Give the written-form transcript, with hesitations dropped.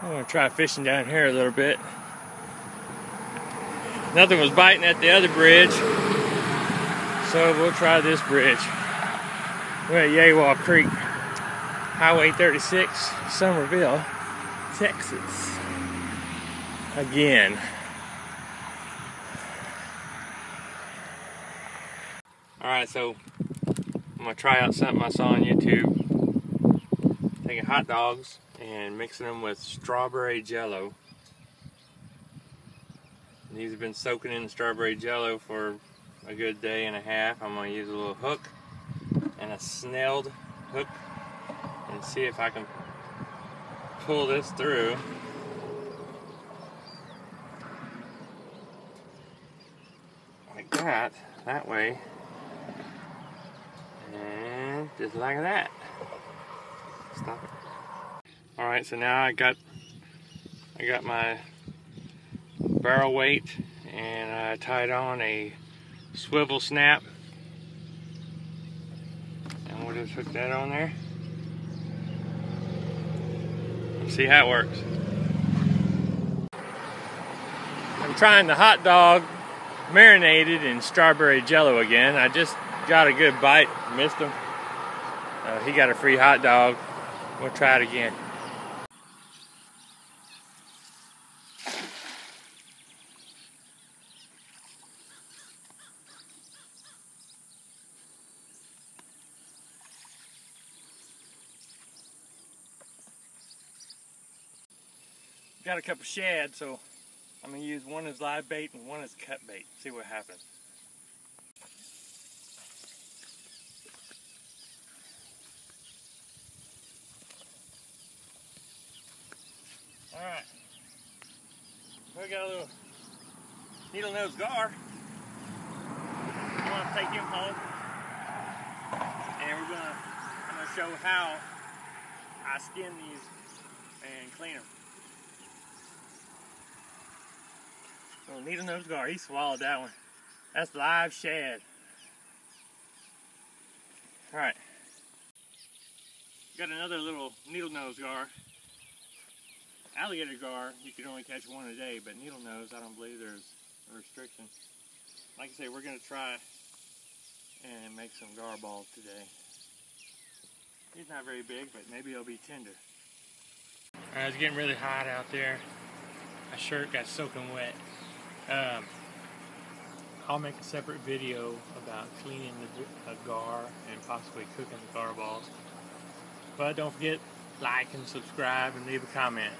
I'm going to try fishing down here a little bit. Nothing was biting at the other bridge, so we'll try this bridge. We're at Yaywall Creek, Highway 36, Somerville, Texas. Again. Alright, so I'm going to try out something I saw on YouTube. Taking hot dogs and mixing them with strawberry jello. These have been soaking in the strawberry jello for a good day and a half. I'm going to use a little hook and a snelled hook and see if I can pull this through. Like that way. And just like that. Stop it. Alright, so now I got my barrel weight and I tied on a swivel snap, and we'll just hook that on there and see how it works. I'm trying the hot dog marinated in strawberry jello again. I just got a good bite, missed him. He got a free hot dog. We'll try it again. Got a couple shad, so I'm going to use one as live bait and one as cut bait. See what happens. Alright. We got a little needle nose gar. I'm going to take him home. And I'm going to show how I skin these and clean them. Little needle nose gar, he swallowed that one. That's live shad. Alright. Got another little needle nose gar. Alligator gar, you can only catch one a day, but needle nose, I don't believe there's a restriction. Like I say, we're going to try and make some gar balls today. He's not very big, but maybe he'll be tender. Alright, it's getting really hot out there. My shirt got soaking wet. I'll make a separate video about cleaning the gar and possibly cooking the gar balls. But don't forget, like and subscribe and leave a comment.